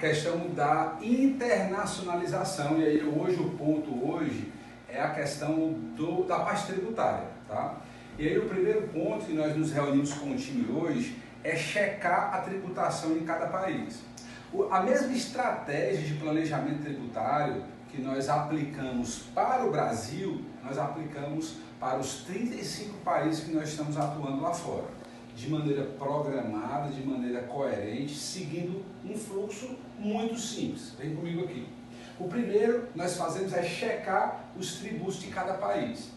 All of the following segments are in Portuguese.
questão da internacionalização, e aí hoje o ponto hoje é a questão da parte tributária, tá? E aí o primeiro ponto que nós nos reunimos com o time hoje é checar a tributação em cada país. A mesma estratégia de planejamento tributário que nós aplicamos para o Brasil, nós aplicamos para os 35 países que nós estamos atuando lá fora, de maneira programada, de maneira coerente, seguindo um fluxo muito simples. Vem comigo aqui. O primeiro nós fazemos é checar os tributos de cada país.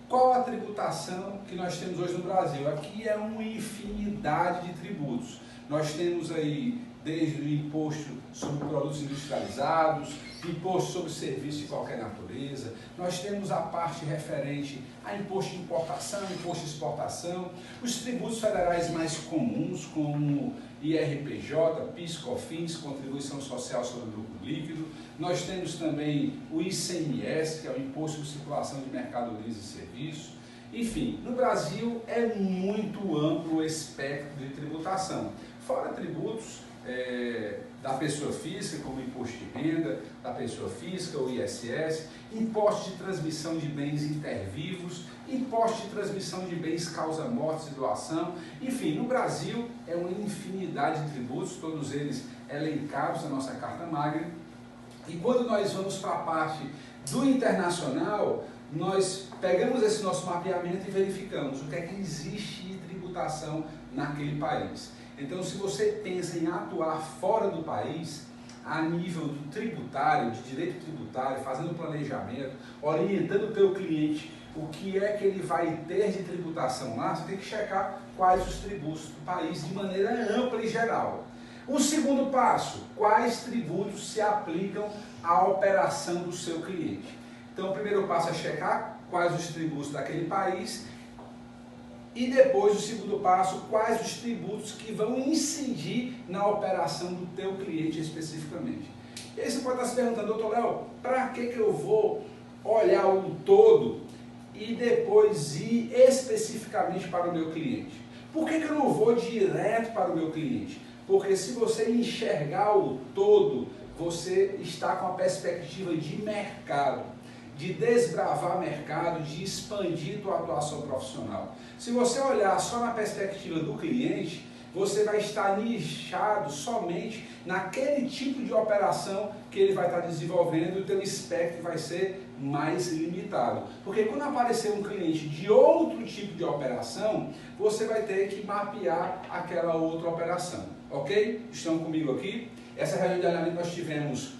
Qual a tributação que nós temos hoje no Brasil? Aqui é uma infinidade de tributos. Nós temos aí desde o imposto sobre produtos industrializados, imposto sobre serviços de qualquer natureza, nós temos a parte referente a imposto de importação, imposto de exportação, os tributos federais mais comuns, como IRPJ, PIS, COFINS, Contribuição Social sobre o Lucro Líquido, nós temos também o ICMS, que é o Imposto de Circulação de Mercadorias e Serviços. Enfim, no Brasil é muito amplo o espectro de tributação, fora tributos da pessoa física, como imposto de renda, da pessoa física, o ISS, imposto de transmissão de bens intervivos, imposto de transmissão de bens causa-mortes e doação. Enfim, no Brasil é uma infinidade de tributos, todos eles elencados na nossa Carta Magna. E quando nós vamos para a parte do internacional, nós pegamos esse nosso mapeamento e verificamos o que é que existe de tributação naquele país. Então, se você pensa em atuar fora do país, a nível do tributário, de direito tributário, fazendo planejamento, orientando o teu cliente o que é que ele vai ter de tributação lá, você tem que checar quais os tributos do país de maneira ampla e geral. O segundo passo, quais tributos se aplicam à operação do seu cliente. Então, o primeiro passo é checar quais os tributos daquele país. E depois, o segundo passo, quais os tributos que vão incidir na operação do teu cliente especificamente. E aí você pode estar se perguntando, doutor Léo, para que eu vou olhar o todo e depois ir especificamente para o meu cliente? Por que eu não vou direto para o meu cliente? Porque se você enxergar o todo, você está com a perspectiva de mercado, de desbravar mercado, de expandir tua atuação profissional. Se você olhar só na perspectiva do cliente, você vai estar nichado somente naquele tipo de operação que ele vai estar desenvolvendo e o teu espectro vai ser mais limitado. Porque quando aparecer um cliente de outro tipo de operação, você vai ter que mapear aquela outra operação. Ok? Estão comigo aqui? Essa reunião de alinhamento nós tivemos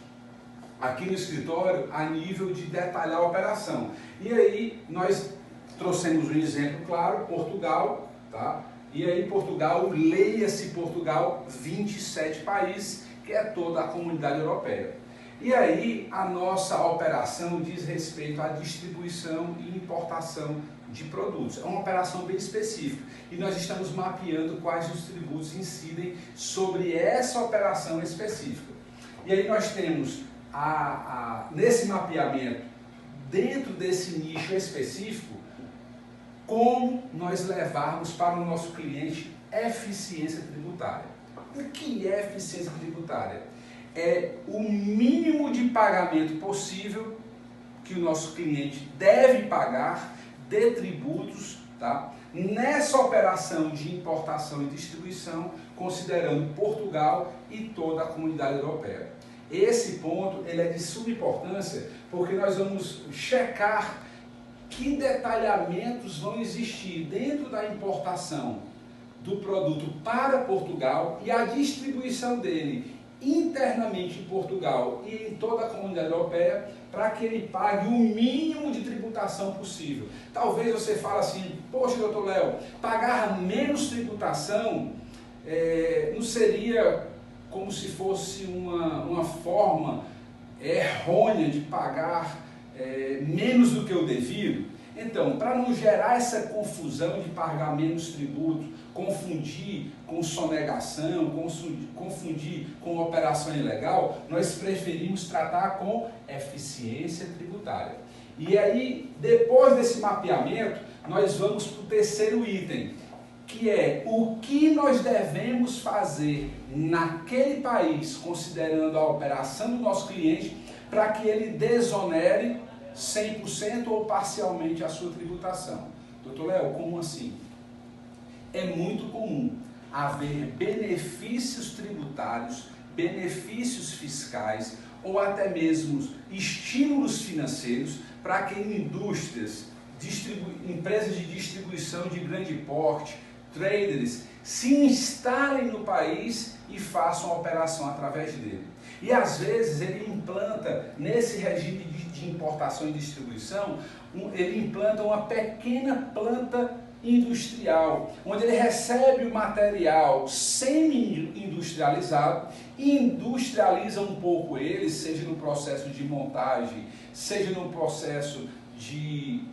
aqui no escritório a nível de detalhar a operação. E aí nós trouxemos um exemplo claro, Portugal, tá? E aí Portugal, leia-se Portugal, 27 países, que é toda a comunidade europeia. E aí a nossa operação diz respeito à distribuição e importação de produtos. É uma operação bem específica e nós estamos mapeando quais os tributos incidem sobre essa operação específica. E aí nós temos nesse mapeamento, dentro desse nicho específico, como nós levarmos para o nosso cliente eficiência tributária. O que é eficiência tributária? É o mínimo de pagamento possível que o nosso cliente deve pagar de tributos, tá? Nessa operação de importação e distribuição, considerando Portugal e toda a comunidade europeia. Esse ponto ele é de suma importância porque nós vamos checar que detalhamentos vão existir dentro da importação do produto para Portugal e a distribuição dele internamente em Portugal e em toda a comunidade europeia para que ele pague o mínimo de tributação possível. Talvez você fale assim, poxa, doutor Léo, pagar menos tributação não seria como se fosse uma forma errônea de pagar menos do que o devido? Então, para não gerar essa confusão de pagar menos tributo, confundir com sonegação, confundir com operação ilegal, nós preferimos tratar com eficiência tributária. E aí, depois desse mapeamento, nós vamos para o terceiro item, que é o que nós devemos fazer naquele país, considerando a operação do nosso cliente, para que ele desonere 100% ou parcialmente a sua tributação. Doutor Léo, como assim? É muito comum haver benefícios tributários, benefícios fiscais ou até mesmo estímulos financeiros para que indústrias, empresas de distribuição de grande porte, traders, se instalem no país e façam a operação através dele. E às vezes ele implanta, nesse regime de importação e distribuição, ele implanta uma pequena planta industrial, onde ele recebe o material semi-industrializado, industrializa um pouco ele, seja no processo de montagem, seja no processo de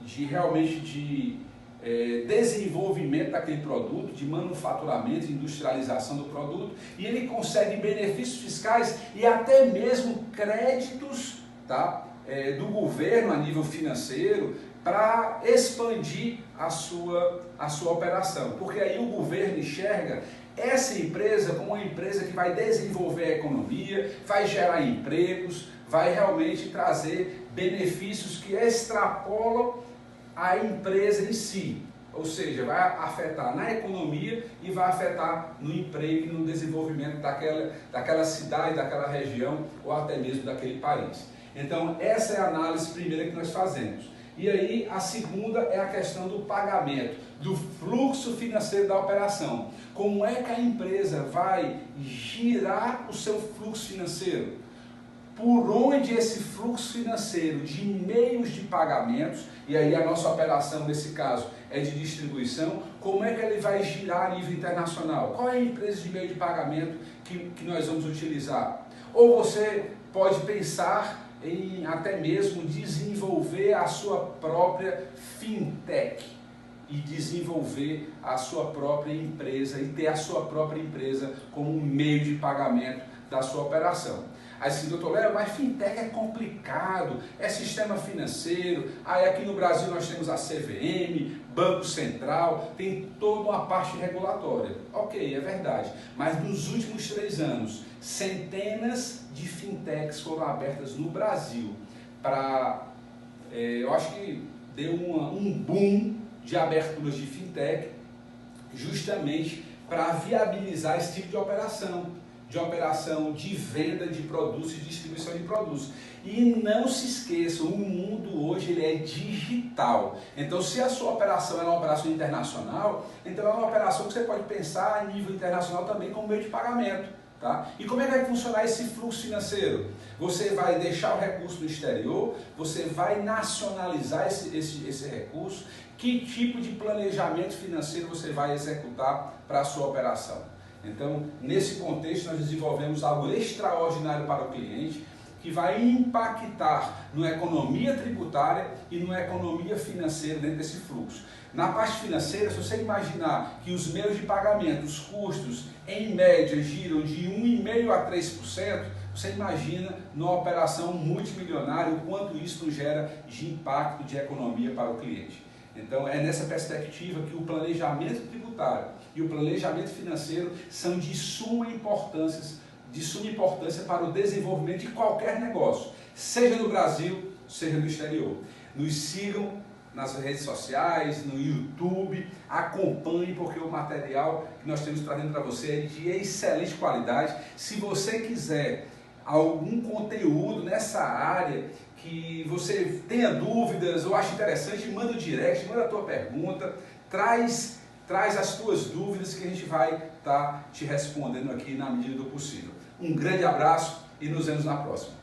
desenvolvimento daquele produto, de manufaturamento, industrialização do produto, e ele consegue benefícios fiscais e até mesmo créditos, tá, do governo a nível financeiro para expandir a sua operação, porque aí o governo enxerga essa empresa como uma empresa que vai desenvolver a economia, vai gerar empregos, vai realmente trazer benefícios que extrapolam a empresa em si, ou seja, vai afetar na economia e vai afetar no emprego e no desenvolvimento daquela cidade, daquela região ou até mesmo daquele país. Então essa é a análise primeira que nós fazemos. E aí a segunda é a questão do pagamento, do fluxo financeiro da operação. Como é que a empresa vai girar o seu fluxo financeiro? Por onde esse fluxo financeiro de meios de pagamentos, e aí a nossa operação nesse caso é de distribuição, como é que ele vai girar a nível internacional? Qual é a empresa de meio de pagamento que nós vamos utilizar? Ou você pode pensar em até mesmo desenvolver a sua própria fintech e desenvolver a sua própria empresa e ter a sua própria empresa como um meio de pagamento da sua operação. Aí assim, doutor Léo, mas fintech é complicado, é sistema financeiro, aí aqui no Brasil nós temos a CVM, Banco Central, tem toda uma parte regulatória. Ok, é verdade, mas nos últimos 3 anos, centenas de fintechs foram abertas no Brasil eu acho que deu um boom de aberturas de fintech justamente para viabilizar esse tipo de operação de venda de produtos e distribuição de produtos. E não se esqueçam, o mundo hoje ele é digital. Então, se a sua operação é uma operação internacional, então é uma operação que você pode pensar a nível internacional também como meio de pagamento. Tá? E como é que vai funcionar esse fluxo financeiro? Você vai deixar o recurso no exterior, você vai nacionalizar esse recurso, que tipo de planejamento financeiro você vai executar para a sua operação? Então, nesse contexto, nós desenvolvemos algo extraordinário para o cliente, que vai impactar na economia tributária e na economia financeira dentro desse fluxo. Na parte financeira, se você imaginar que os meios de pagamento, os custos, em média, giram de 1,5% a 3%, você imagina numa operação multimilionária o quanto isso gera de impacto de economia para o cliente. Então é nessa perspectiva que o planejamento tributário e o planejamento financeiro são de suma importância para o desenvolvimento de qualquer negócio, seja no Brasil, seja no exterior. Nos sigam nas redes sociais, no YouTube, acompanhe, porque o material que nós temos trazendo para você é de excelente qualidade. Se você quiser algum conteúdo nessa área que você tenha dúvidas ou acha interessante, manda o direct, manda a tua pergunta, traz as tuas dúvidas que a gente vai estar te respondendo aqui na medida do possível. Um grande abraço e nos vemos na próxima.